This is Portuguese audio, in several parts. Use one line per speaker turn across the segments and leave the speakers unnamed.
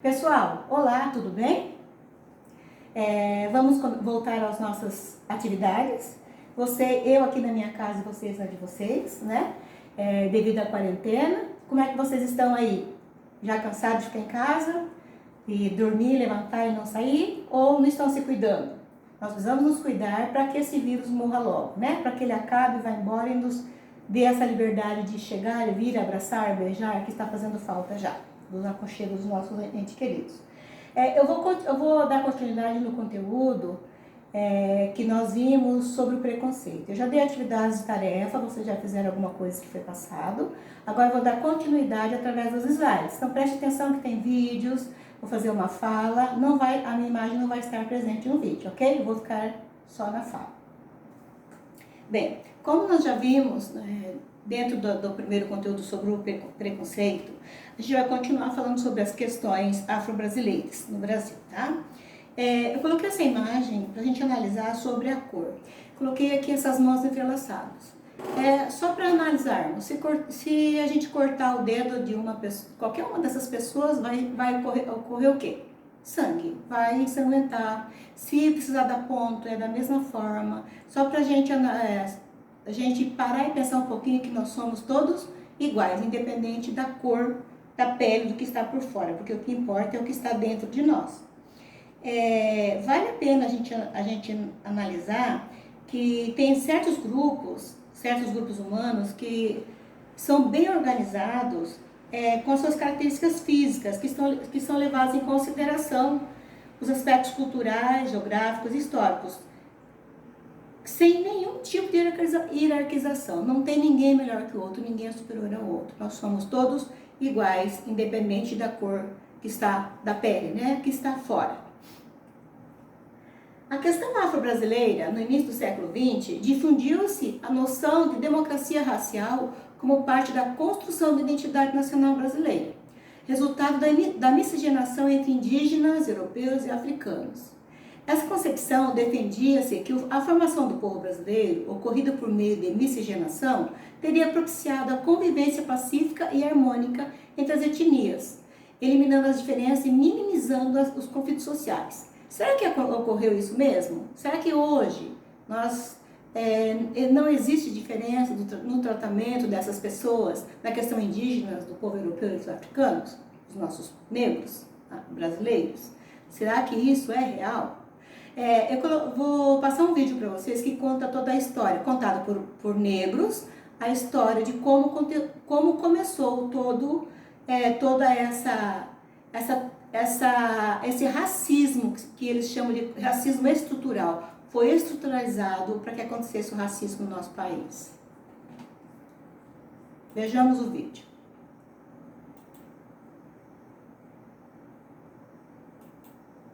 Pessoal, olá, tudo bem? Vamos voltar às nossas atividades. Eu aqui na minha casa e vocês na de vocês, né? Devido à quarentena. Como é que vocês estão aí? Já cansados de ficar em casa e dormir, levantar e não sair? Ou não estão se cuidando? Nós precisamos nos cuidar para que esse vírus morra logo, né? Para que ele acabe, vá embora e nos dê essa liberdade de chegar, vir, abraçar, beijar, que está fazendo falta já, dos aconchegos dos nossos entes queridos. Eu vou dar continuidade no conteúdo que nós vimos sobre o preconceito. Eu já dei atividades de tarefa, vocês já fizeram alguma coisa que foi passado. Agora eu vou dar continuidade através dos slides. Então preste atenção que tem vídeos, vou fazer uma fala, a minha imagem não vai estar presente no vídeo, ok? Eu vou ficar só na fala. Bem, como nós já vimos dentro do primeiro conteúdo sobre o preconceito, a gente vai continuar falando sobre as questões afro-brasileiras no Brasil, tá? Eu coloquei essa imagem para a gente analisar sobre a cor. Coloquei aqui essas mãos entrelaçadas. Só para analisarmos, se a gente cortar o dedo de uma pessoa, qualquer uma dessas pessoas, vai ocorrer o quê? Sangue, vai ensanguentar. Se precisar dar ponto, é da mesma forma. Só para a gente parar e pensar um pouquinho que nós somos todos iguais, independente da cor da pele, do que está por fora, porque o que importa é o que está dentro de nós. Vale a pena a gente analisar que tem certos grupos humanos que são bem organizados com as suas características físicas, que são levadas em consideração os aspectos culturais, geográficos e históricos, sem nenhum tipo de hierarquização. Não tem ninguém melhor que o outro, ninguém é superior ao outro. Nós somos todos iguais, independente da cor que está da pele, né, que está fora. A questão afro-brasileira, no início do século XX, difundiu-se a noção de democracia racial como parte da construção da identidade nacional brasileira, resultado da miscigenação entre indígenas, europeus e africanos. Essa concepção defendia-se que a formação do povo brasileiro, ocorrida por meio de miscigenação, teria propiciado a convivência pacífica e harmônica entre as etnias, eliminando as diferenças e minimizando os conflitos sociais. Será que ocorreu isso mesmo? Será que hoje não existe diferença no tratamento dessas pessoas, na questão indígena, do povo europeu e dos africanos, dos nossos negros brasileiros? Será que isso é real? Eu vou passar um vídeo para vocês que conta toda a história, contada por negros, a história de como começou toda esse racismo que eles chamam de racismo estrutural. Foi estruturalizado para que acontecesse o racismo no nosso país. Vejamos o vídeo.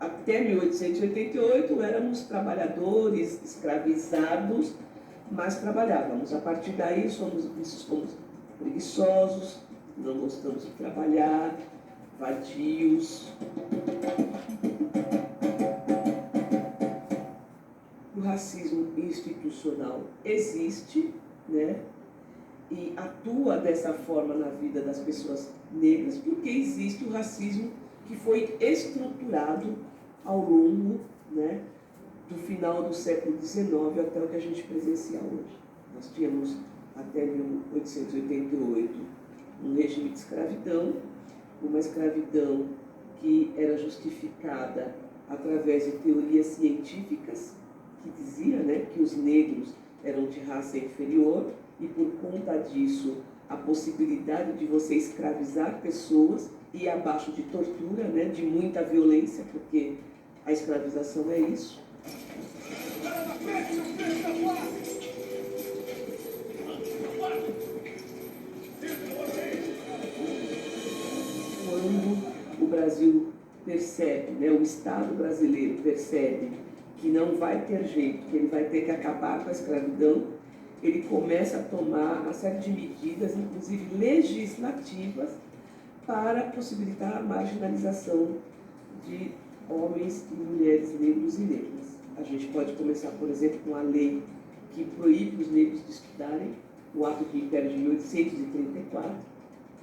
Até 1888 éramos trabalhadores escravizados, mas trabalhávamos. A partir daí somos vistos como preguiçosos, não gostamos de trabalhar, vadios. O racismo institucional existe, né? E atua dessa forma na vida das pessoas negras, porque existe o racismo que foi estruturado ao longo, né, do final do século XIX até o que a gente presencia hoje. Nós tínhamos até 1888 um regime de escravidão, uma escravidão que era justificada através de teorias científicas que dizia, né, que os negros eram de raça inferior e por conta disso a possibilidade de você escravizar pessoas e abaixo de tortura, né, de muita violência, porque a escravização é isso. Quando o Brasil percebe, né, o Estado brasileiro percebe que não vai ter jeito, que ele vai ter que acabar com a escravidão, ele começa a tomar uma série de medidas, inclusive legislativas, para possibilitar a marginalização de homens e mulheres negros e negras. A gente pode começar, por exemplo, com a lei que proíbe os negros de estudarem, o Ato do Império de 1834,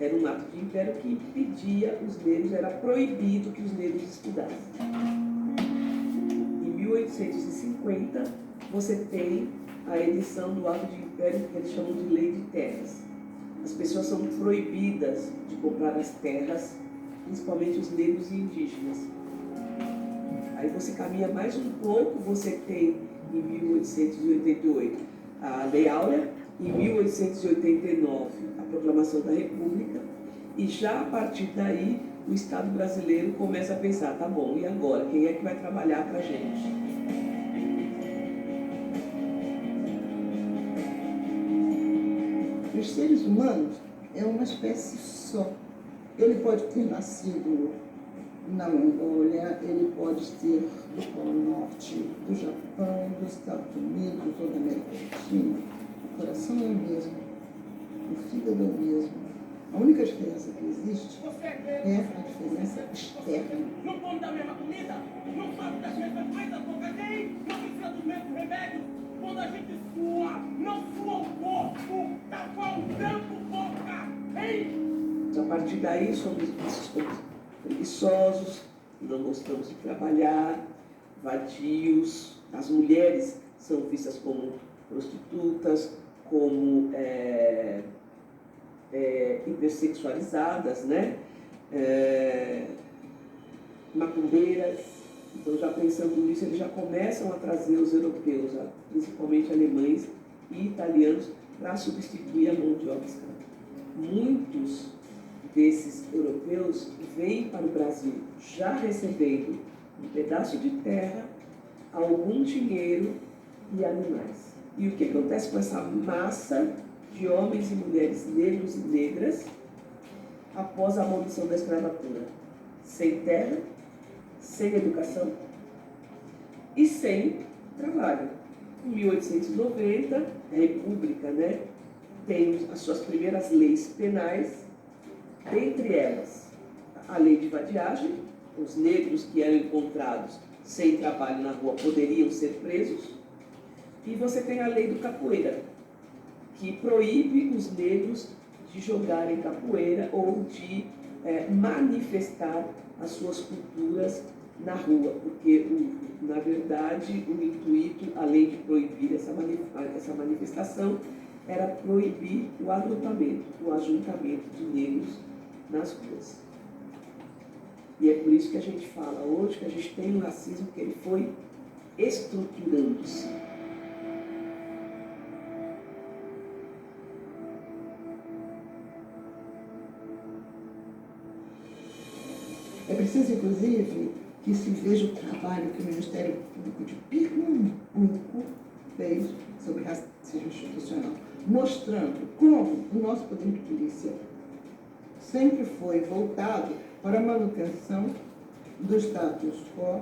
Era um ato de império que impedia os negros, era proibido que os negros estudassem. Em 1850, você tem a edição do ato de império que eles chamam de Lei de Terras. As pessoas são proibidas de comprar as terras, principalmente os negros e indígenas. Aí você caminha mais um pouco, você tem em 1888 a Lei Áurea, em 1889 a Proclamação da República, e já a partir daí o Estado brasileiro começa a pensar, tá bom, e agora? Quem é que vai trabalhar para a gente?
Os seres humanos é uma espécie só. Ele pode ter nascido na Mongólia, ele pode ser do Polo Norte, do Japão, dos Estados Unidos ou da América Latina. O coração é o mesmo, o fígado é o mesmo. A única diferença que existe é a diferença externa.
Não come da mesma comida, não sabe das mesmas coisas, porque tem, não precisa dos mesmos remédios. Quando a gente sua, não sua o corpo, tá faltando boca, hein?
A partir daí somos preguiçosos, não gostamos de trabalhar, vadios. As mulheres são vistas como prostitutas, como hipersexualizadas, né? Macumbeiras. Então, já pensando nisso, eles já começam a trazer os europeus, principalmente alemães e italianos, para substituir a mão de obra escrava. Muitos desses europeus vêm para o Brasil já recebendo um pedaço de terra, algum dinheiro e animais. E o que acontece com essa massa de homens e mulheres negros e negras após a abolição da escravatura? Sem terra, sem educação e sem trabalho. Em 1890, a República, né, tem as suas primeiras leis penais, dentre elas a lei de vadiagem. Os negros que eram encontrados sem trabalho na rua poderiam ser presos. E você tem a lei do capoeira, que proíbe os negros de jogarem capoeira ou de manifestar as suas culturas na rua, porque, na verdade, o intuito, além de proibir essa manifestação, era proibir o agrupamento, o ajuntamento de negros nas ruas. E é por isso que a gente fala hoje que a gente tem um racismo que ele foi estruturando-se.
É preciso, inclusive, que se veja o trabalho que o Ministério Público de Pernambuco fez sobre racismo institucional, mostrando como o nosso poder de polícia sempre foi voltado para a manutenção do status quo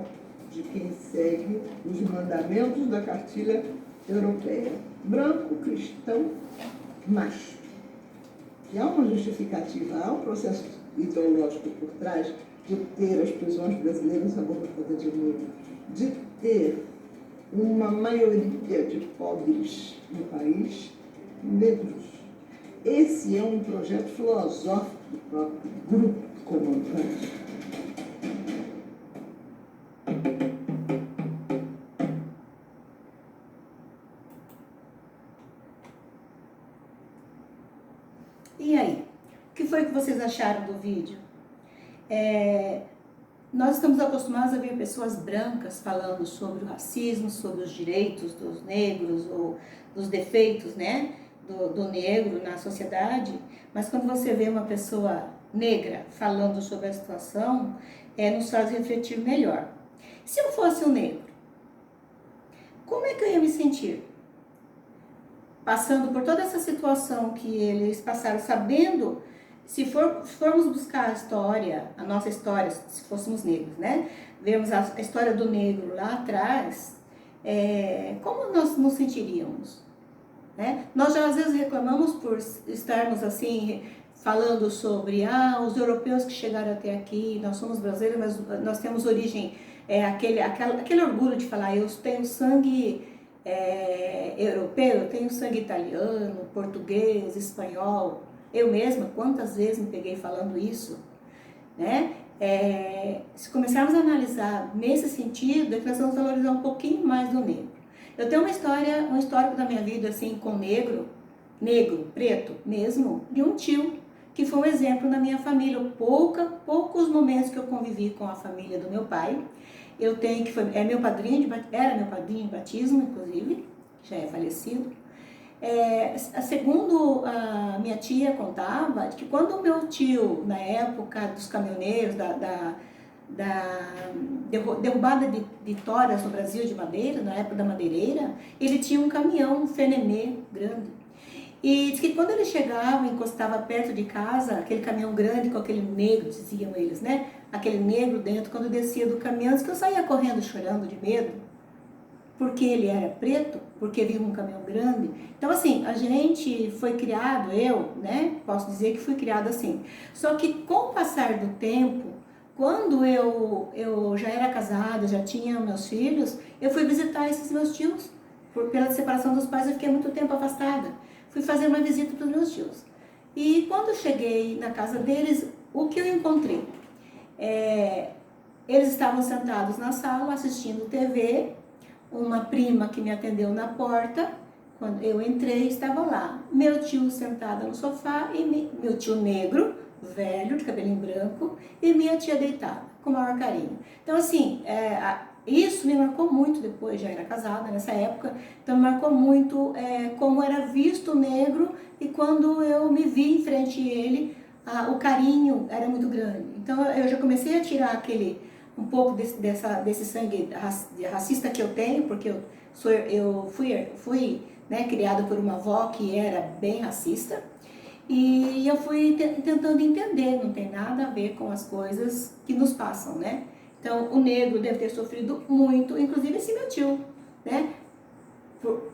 de quem segue os mandamentos da cartilha europeia. Branco, cristão, macho. E há uma justificativa, há um processo ideológico por trás de ter as prisões brasileiras abordadas de negro, de ter uma maioria de pobres no país negros. Esse é um projeto filosófico do próprio grupo comandante.
E aí? O que foi que vocês acharam do vídeo? Nós estamos acostumados a ver pessoas brancas falando sobre o racismo, sobre os direitos dos negros, ou dos defeitos, né, do negro na sociedade, mas quando você vê uma pessoa negra falando sobre a situação, nos faz refletir melhor. Se eu fosse um negro, como é que eu ia me sentir? Passando por toda essa situação que eles passaram, sabendo, se formos buscar a história, a nossa história, se fôssemos negros, né? Vermos a história do negro lá atrás, como nós nos sentiríamos? Né? Nós já às vezes reclamamos por estarmos assim, falando sobre os europeus que chegaram até aqui, nós somos brasileiros, mas nós temos origem, aquele orgulho de falar, eu tenho sangue europeu, eu tenho sangue italiano, português, espanhol, Eu mesma, quantas vezes me peguei falando isso, né? Se começarmos a analisar nesse sentido, é que nós vamos valorizar um pouquinho mais do negro. Eu tenho um histórico da minha vida, assim, com negro, preto mesmo, de um tio, que foi um exemplo na minha família. Poucos momentos que eu convivi com a família do meu pai, eu tenho que era meu padrinho de batismo, inclusive, já é falecido. Segundo a minha tia contava, que quando o meu tio, na época dos caminhoneiros, da derrubada de toras no Brasil de madeira, na época da madeireira, ele tinha um caminhão, um Fenemê grande. E diz que quando ele chegava, encostava perto de casa, aquele caminhão grande com aquele negro, diziam eles, né? Aquele negro dentro, quando descia do caminhão, diz que eu saía correndo, chorando de medo, porque ele era preto, porque vinha um caminhão grande. Então, assim, a gente foi criado, eu, né? Posso dizer que fui criado assim. Só que com o passar do tempo, quando eu já era casada, já tinha meus filhos, eu fui visitar esses meus tios. Pela separação dos pais, eu fiquei muito tempo afastada. Fui fazer uma visita para os meus tios. E quando eu cheguei na casa deles, o que eu encontrei? Eles estavam sentados na sala assistindo TV, uma prima que me atendeu na porta, quando eu entrei, estava lá. Meu tio sentado no sofá, e meu tio negro, velho, de cabelinho branco, e minha tia deitada, com o maior carinho. Então, assim, isso me marcou muito depois, já era casada nessa época, então me marcou muito como era visto o negro, e quando eu me vi em frente a ele, o carinho era muito grande. Então eu já comecei a tirar um pouco desse sangue racista que eu tenho, porque eu fui né, criada por uma avó que era bem racista, e eu fui tentando entender, não tem nada a ver com as coisas que nos passam, né? Então, o negro deve ter sofrido muito, inclusive esse meu tio, né?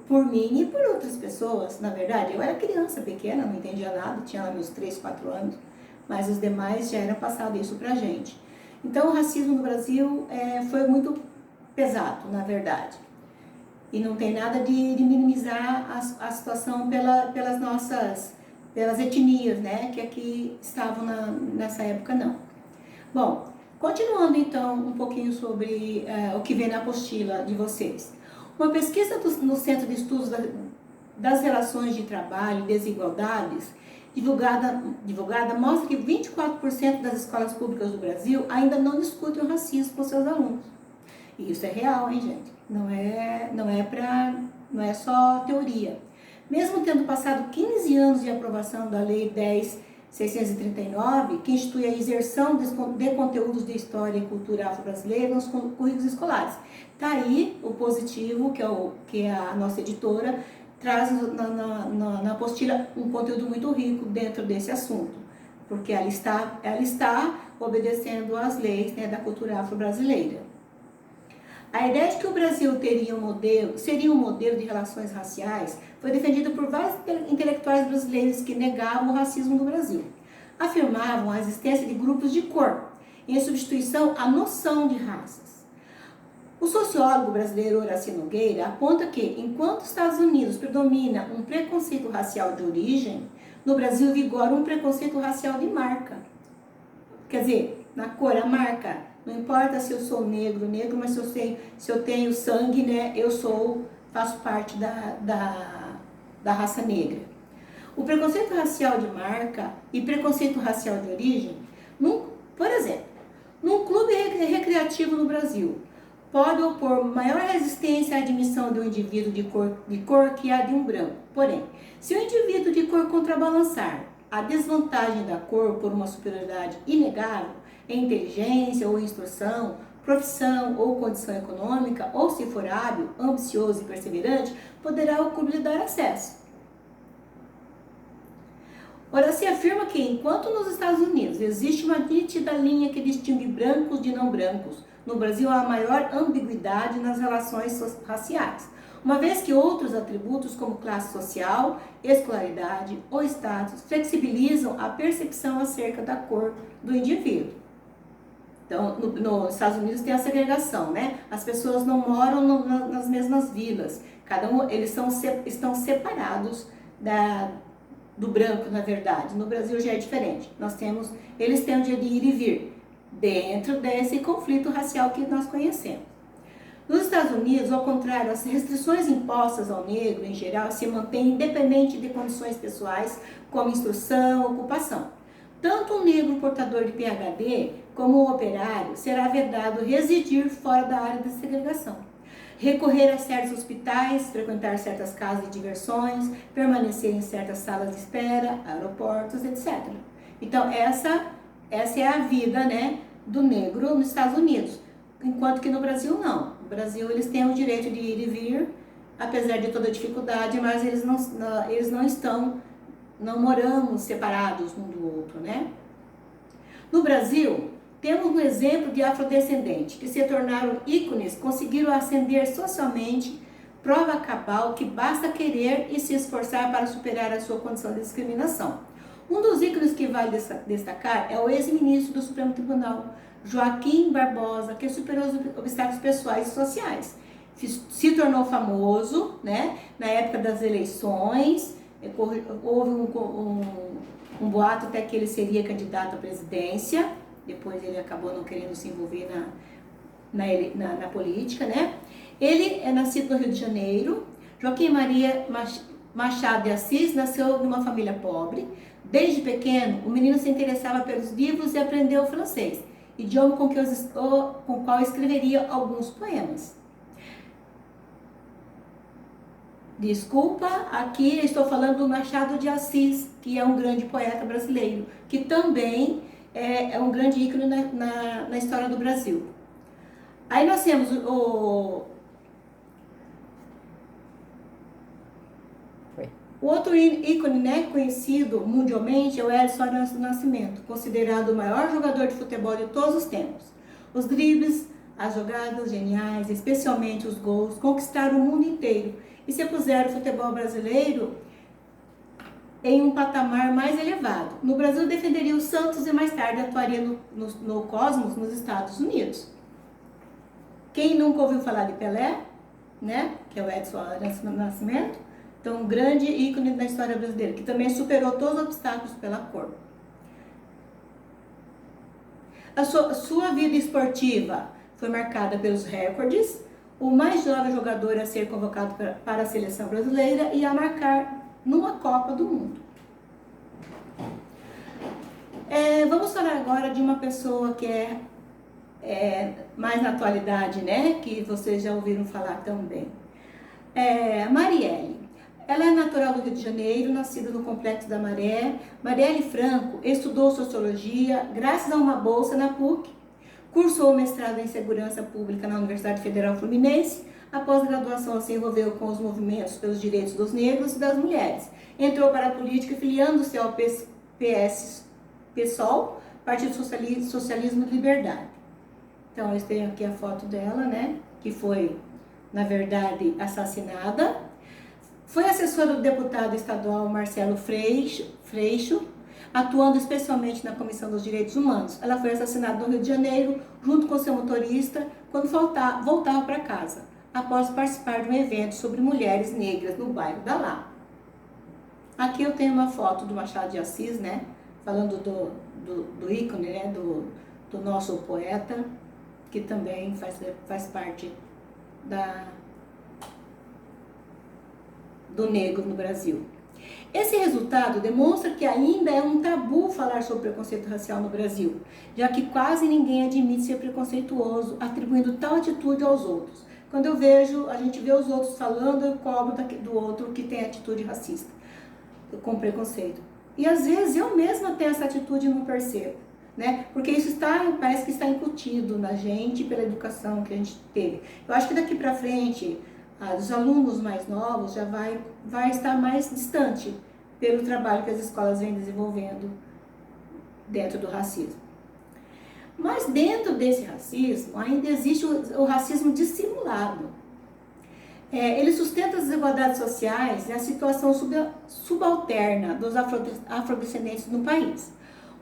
Por mim e por outras pessoas, na verdade. Eu era criança, pequena, não entendia nada, tinha lá meus 3, 4 anos, mas os demais já eram passado isso pra gente. Então, o racismo no Brasil foi muito pesado, na verdade. E não tem nada de minimizar a situação pelas etnias, né? Que aqui estavam nessa época, não. Bom, continuando então um pouquinho sobre o que vem na apostila de vocês. Uma pesquisa no Centro de Estudos das Relações de Trabalho e Desigualdades, divulgada mostra que 24% das escolas públicas do Brasil ainda não discutem o racismo com seus alunos. E isso é real, hein, gente? Não é só teoria. Mesmo tendo passado 15 anos de aprovação da Lei 10.639, que institui a inserção de conteúdos de história e cultura afro-brasileira nos currículos escolares. Está aí o positivo, que a nossa editora traz na apostila um conteúdo muito rico dentro desse assunto, porque ela está obedecendo às leis, né, da cultura afro-brasileira. A ideia de que o Brasil seria um modelo de relações raciais foi defendida por vários intelectuais brasileiros que negavam o racismo no Brasil. Afirmavam a existência de grupos de cor, em substituição à noção de raças. O sociólogo brasileiro Horaci Nogueira aponta que, enquanto os Estados Unidos predomina um preconceito racial de origem, no Brasil vigora um preconceito racial de marca. Quer dizer, na cor, a marca. Não importa se eu sou negro, mas se eu tenho sangue, né, faço parte da raça negra. O preconceito racial de marca e preconceito racial de origem, por exemplo, num clube recreativo no Brasil, pode opor maior resistência à admissão de um indivíduo de cor que a de um branco. Porém, se o indivíduo de cor contrabalançar a desvantagem da cor por uma superioridade inegável, em inteligência ou instrução, profissão ou condição econômica, ou se for hábil, ambicioso e perseverante, poderá o clube lhe dar acesso. Horaci afirma que, enquanto nos Estados Unidos existe uma nítida linha que distingue brancos de não brancos, no Brasil há maior ambiguidade nas relações raciais, uma vez que outros atributos como classe social, escolaridade ou status flexibilizam a percepção acerca da cor do indivíduo. Então, nos Estados Unidos tem a segregação, né? As pessoas não moram nas mesmas vilas, eles estão separados do branco, na verdade. No Brasil já é diferente. Eles têm o direito de ir e vir dentro desse conflito racial que nós conhecemos. Nos Estados Unidos, ao contrário, as restrições impostas ao negro, em geral, se mantêm independente de condições pessoais, como instrução, ocupação. Tanto um negro portador de PhD como um operário será vedado residir fora da área de segregação, recorrer a certos hospitais, frequentar certas casas de diversões, permanecer em certas salas de espera, aeroportos, etc. Então, essa é a vida, né, do negro nos Estados Unidos, enquanto que no Brasil não. No Brasil eles têm o direito de ir e vir, apesar de toda a dificuldade, mas eles não moramos separados um do outro, né? No Brasil, temos um exemplo de afrodescendentes que se tornaram ícones, conseguiram ascender socialmente, prova cabal que basta querer e se esforçar para superar a sua condição de discriminação. Um dos ícones que vale destacar é o ex-ministro do Supremo Tribunal, Joaquim Barbosa, que superou os obstáculos pessoais e sociais. Se tornou famoso, né, na época das eleições. Houve um boato até que ele seria candidato à presidência, depois ele acabou não querendo se envolver na política, né? Ele é nascido no Rio de Janeiro. Joaquim Maria Machado de Assis nasceu numa família pobre. Desde pequeno, o menino se interessava pelos livros e aprendeu francês, idioma com o qual escreveria alguns poemas. Desculpa, aqui estou falando do Machado de Assis, que é um grande poeta brasileiro, que também é um grande ícone na história do Brasil. Aí nós temos o outro ícone, né, conhecido mundialmente é o Edson Arantes do Nascimento, considerado o maior jogador de futebol de todos os tempos. Os dribles, as jogadas geniais, especialmente os gols, conquistaram o mundo inteiro e se puseram o futebol brasileiro em um patamar mais elevado. No Brasil defenderia o Santos e mais tarde atuaria no Cosmos, nos Estados Unidos. Quem nunca ouviu falar de Pelé, né, que é o Edson Arantes do Nascimento, então um grande ícone da história brasileira, que também superou todos os obstáculos pela cor. A sua vida esportiva foi marcada pelos recordes, o mais jovem jogador a ser convocado para a seleção brasileira e a marcar numa Copa do Mundo. Vamos falar agora de uma pessoa que é mais na atualidade, né? Que vocês já ouviram falar também. Marielle. Ela é natural do Rio de Janeiro, nascida no Complexo da Maré. Marielle Franco estudou Sociologia graças a uma bolsa na PUC. Cursou o mestrado em Segurança Pública na Universidade Federal Fluminense. Após a graduação, se envolveu com os movimentos pelos direitos dos negros e das mulheres. Entrou para a política filiando-se ao PSOL, Partido Socialismo e Liberdade. Então, eles têm aqui a foto dela, né? Que foi, na verdade, assassinada. Foi assessora do deputado estadual Marcelo Freixo, atuando especialmente na Comissão dos Direitos Humanos. Ela foi assassinada no Rio de Janeiro, junto com seu motorista, quando voltava para casa, após participar de um evento sobre mulheres negras no bairro da Lapa. Aqui eu tenho uma foto do Machado de Assis, né? Falando do ícone, né? Do nosso poeta, que também faz parte do negro no Brasil. Esse resultado demonstra que ainda é um tabu falar sobre preconceito racial no Brasil, já que quase ninguém admite ser preconceituoso, atribuindo tal atitude aos outros. Quando a gente vê os outros falando, eu cobro do outro que tem atitude racista, com preconceito. E às vezes eu mesma tenho essa atitude e não percebo, né? Porque isso parece que está incutido na gente pela educação que a gente teve. Eu acho que daqui para frente, os alunos mais novos já vai estar mais distante pelo trabalho que as escolas vêm desenvolvendo dentro do racismo. Mas dentro desse racismo ainda existe o racismo dissimulado. Ele sustenta as desigualdades sociais e a situação subalterna dos afrodescendentes no país.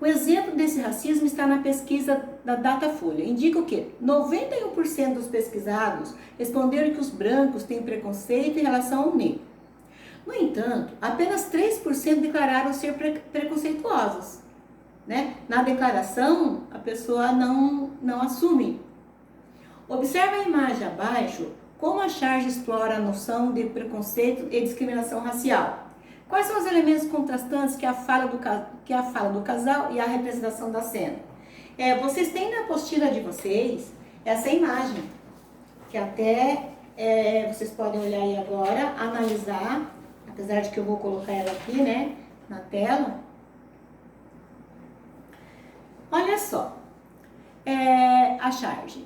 O exemplo desse racismo está na pesquisa da Datafolha. Indica o quê? 91% dos pesquisados responderam que os brancos têm preconceito em relação ao negro. No entanto, apenas 3% declararam ser preconceituosos, né? Na declaração, a pessoa não assume. Observe a imagem abaixo, como a charge explora a noção de preconceito e discriminação racial. Quais são os elementos contrastantes que a fala do casal e a representação da cena? Vocês têm na apostila de vocês essa imagem, que até vocês podem olhar aí agora, analisar, apesar de que eu vou colocar ela aqui, né, na tela. Olha só, a charge.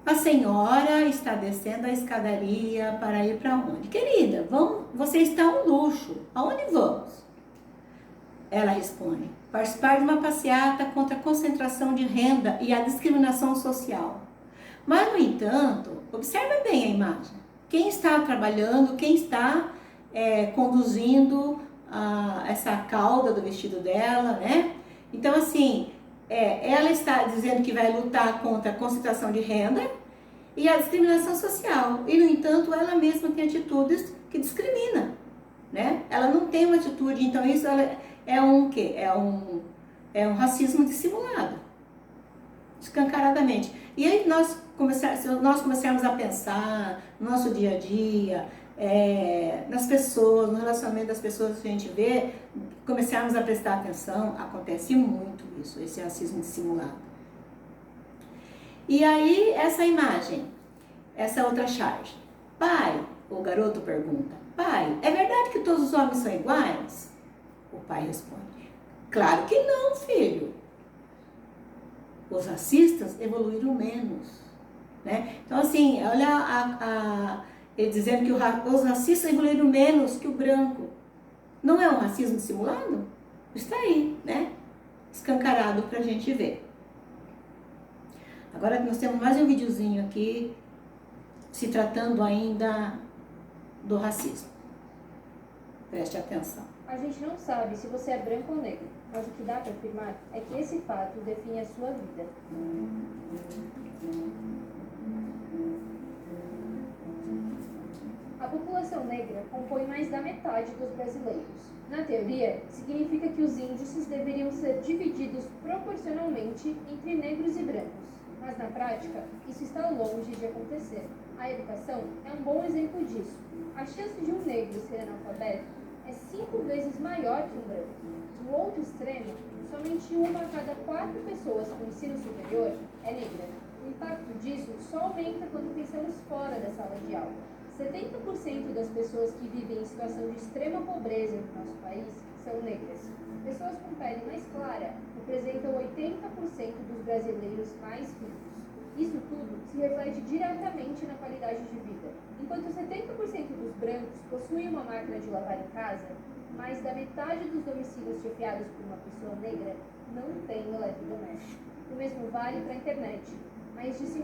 A senhora está descendo a escadaria para ir para onde? Querida, você está um luxo. Aonde vamos? Ela responde, participar de uma passeata contra a concentração de renda e a discriminação social. Mas, no entanto, observe bem a imagem. Quem está trabalhando, quem está conduzindo essa cauda do vestido dela, né? Então, assim, ela está dizendo que vai lutar contra a concentração de renda e a discriminação social. E, no entanto, ela mesma tem atitudes que discriminam, né? Ela não tem uma atitude, então isso é um quê? É um racismo dissimulado, escancaradamente. E aí se nós começarmos a pensar no nosso dia a dia, nas pessoas, no relacionamento das pessoas que a gente vê, começarmos a prestar atenção, acontece muito isso, esse racismo dissimulado. E aí, essa imagem, essa outra charge. Pai, o garoto pergunta, pai, é verdade que todos os homens são iguais? O pai responde, claro que não, filho. Os racistas evoluíram menos, né? Então, assim, olha ele dizendo que os racistas evoluíram menos que o branco. Não é um racismo dissimulado? Está aí, né? Escancarado para a gente ver. Agora nós temos mais um videozinho aqui, se tratando ainda do racismo. Preste atenção.
A gente não sabe se você é branco ou negro, mas o que dá para afirmar é que esse fato define a sua vida. A população negra compõe mais da metade dos brasileiros. Na teoria, significa que os índices deveriam ser divididos proporcionalmente entre negros e brancos. Mas na prática, isso está longe de acontecer. A educação é um bom exemplo disso. A chance de um negro ser analfabeto é 5 vezes maior que um branco. No outro extremo, somente 1 a cada 4 pessoas com ensino superior é negra. O impacto disso só aumenta quando pensamos fora da sala de aula. 70% das pessoas que vivem em situação de extrema pobreza no nosso país são negras. Pessoas com pele mais clara representam 80% dos brasileiros mais ricos. Isso tudo se reflete diretamente na qualidade de vida. Enquanto 70% dos brancos possuem uma máquina de lavar em casa, mais da metade dos domicílios chefiados por uma pessoa negra não tem eletrodoméstico. O mesmo vale para a internet. Mais de 50%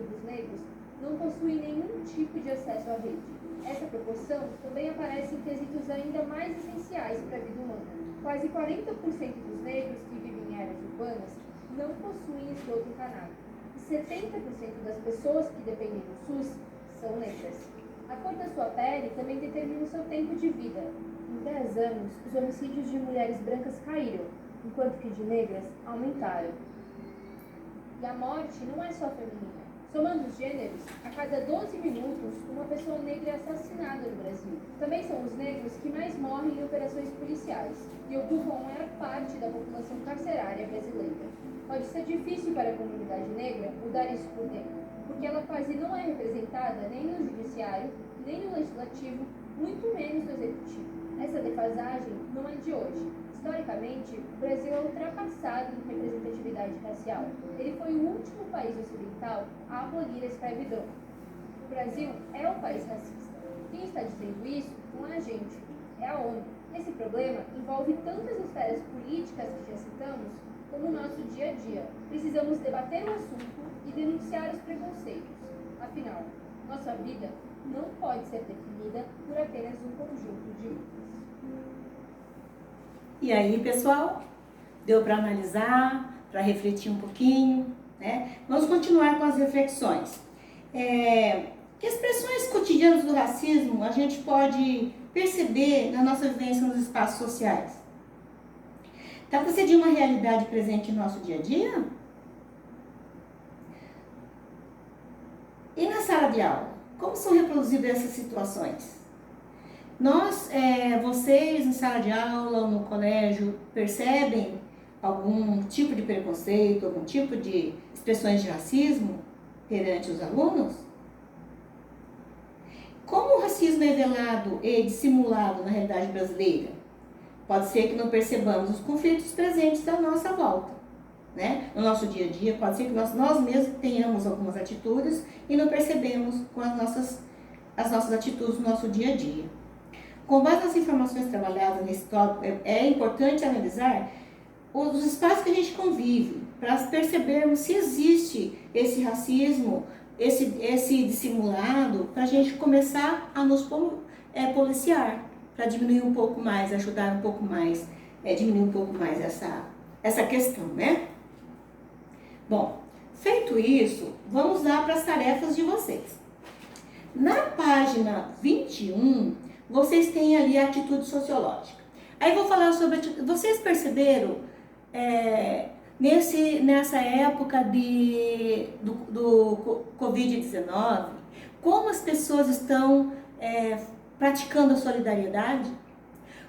dos negros não possuem nenhum tipo de acesso à rede. Essa proporção também aparece em quesitos ainda mais essenciais para a vida humana. Quase 40% dos negros que vivem em áreas urbanas não possuem esgoto encanado. E 70% das pessoas que dependem do SUS são negras. A cor da sua pele também determina o seu tempo de vida. Em 10 anos, os homicídios de mulheres brancas caíram, enquanto que de negras aumentaram. E a morte não é só feminina. Somando os gêneros, a cada 12 minutos, uma pessoa negra é assassinada no Brasil. Também são os negros que mais morrem em operações policiais e ocupam a maior parte da população carcerária brasileira. Pode ser difícil para a comunidade negra mudar isso por dentro, porque ela quase não é representada nem no judiciário, nem no legislativo, muito menos no executivo. Essa defasagem não é de hoje. Historicamente, o Brasil é ultrapassado em representatividade racial. Ele foi o último país ocidental a abolir a escravidão. O Brasil é um país racista. Quem está dizendo isso não é a gente, é a ONU. Esse problema envolve tantas esferas políticas que já citamos, como o nosso dia a dia. Precisamos debater o assunto e denunciar os preconceitos. Afinal, nossa vida não pode ser definida por apenas um conjunto de lutas.
E aí, pessoal, deu para analisar, para refletir um pouquinho, né? Vamos continuar com as reflexões. Que expressões cotidianas do racismo a gente pode perceber na nossa vivência nos espaços sociais? Trata-se de uma realidade presente no nosso dia a dia? E na sala de aula, como são reproduzidas essas situações? Vocês em sala de aula ou no colégio, percebem algum tipo de preconceito, algum tipo de expressões de racismo perante os alunos? Como o racismo é velado e dissimulado na realidade brasileira? Pode ser que não percebamos os conflitos presentes à nossa volta, né? No nosso dia a dia, pode ser que nós mesmos tenhamos algumas atitudes e não percebemos com as nossas atitudes no nosso dia a dia. Com base nas informações trabalhadas nesse tópico, é importante analisar os espaços que a gente convive, para percebermos se existe esse racismo, esse dissimulado, para a gente começar a nos policiar, para diminuir um pouco mais, ajudar um pouco mais, diminuir um pouco mais essa questão, né? Bom, feito isso, vamos lá para as tarefas de vocês. Na página 21, vocês têm ali a atitude sociológica. Aí vou falar sobre atitude. Vocês perceberam, nessa época do Covid-19, como as pessoas estão praticando a solidariedade?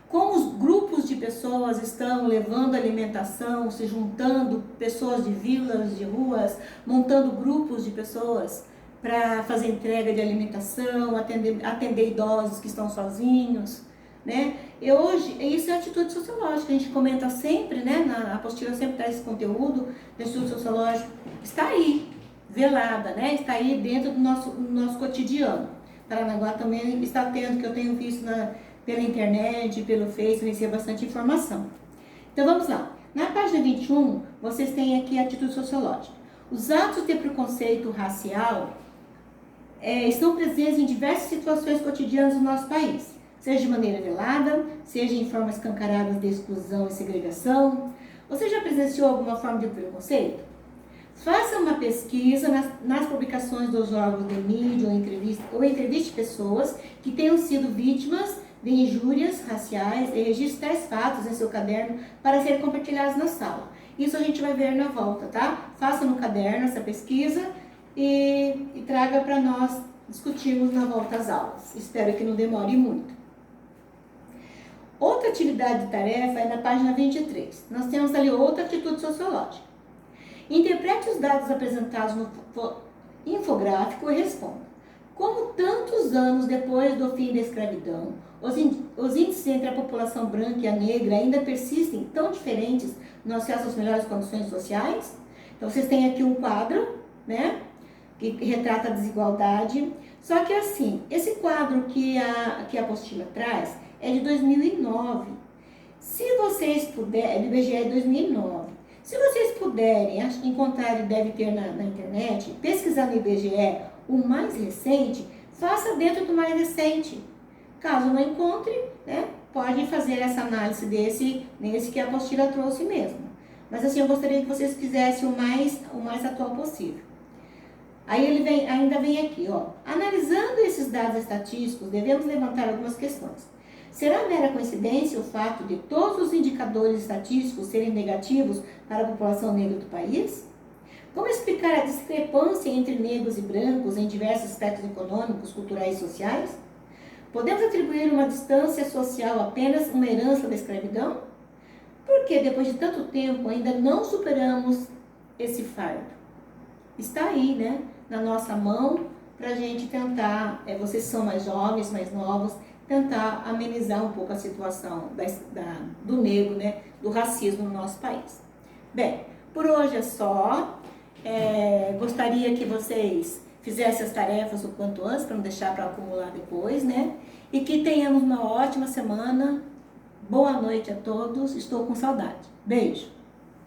Como os grupos de pessoas estão levando alimentação, se juntando, pessoas de vilas, de ruas, montando grupos de pessoas para fazer entrega de alimentação, atender idosos que estão sozinhos, né? E hoje, isso é atitude sociológica, a gente comenta sempre, né? Na apostila sempre traz esse conteúdo da atitude sociológica, está aí, velada, né? Está aí dentro do nosso cotidiano. Paranaguá também está tendo, que eu tenho visto pela internet, pelo Facebook, recebo bastante informação. Então vamos lá. Na página 21, vocês têm aqui a atitude sociológica. Os atos de preconceito racial estão presentes em diversas situações cotidianas do nosso país, seja de maneira velada, seja em formas escancaradas de exclusão e segregação. Você já presenciou alguma forma de preconceito? Faça uma pesquisa nas publicações dos órgãos de mídia ou entreviste pessoas que tenham sido vítimas de injúrias raciais e registre tais fatos em seu caderno para serem compartilhados na sala. Isso a gente vai ver na volta, tá? Faça no caderno essa pesquisa e traga para nós discutirmos na volta às aulas. Espero que não demore muito. Outra atividade de tarefa é na página 23. Nós temos ali outra atitude sociológica. Interprete os dados apresentados no infográfico e responda. Como tantos anos depois do fim da escravidão, os índices entre a população branca e a negra ainda persistem tão diferentes no acesso às melhores condições sociais? Então, vocês têm aqui um quadro, né, que retrata a desigualdade. Só que assim, esse quadro que a apostila traz é de 2009. Se vocês puderem, do IBGE é 2009. Se vocês puderem, acho que encontrar e deve ter na internet, pesquisar no IBGE o mais recente, faça dentro do mais recente. Caso não encontre, né, pode fazer essa análise nesse que a apostila trouxe mesmo. Mas assim, eu gostaria que vocês fizessem o mais atual possível. Aí ainda vem aqui, ó. Analisando esses dados estatísticos, devemos levantar algumas questões. Será mera coincidência o fato de todos os indicadores estatísticos serem negativos para a população negra do país? Como explicar a discrepância entre negros e brancos em diversos aspectos econômicos, culturais e sociais? Podemos atribuir uma distância social apenas uma herança da escravidão? Por que, depois de tanto tempo, ainda não superamos esse fardo? Está aí, né, na nossa mão, para a gente tentar, vocês são mais jovens, mais novos, tentar amenizar um pouco a situação do negro, né, do racismo no nosso país. Bem, por hoje é só. Gostaria que vocês fizessem as tarefas o quanto antes, para não deixar para acumular depois, né? E que tenhamos uma ótima semana. Boa noite a todos. Estou com saudade. Beijo.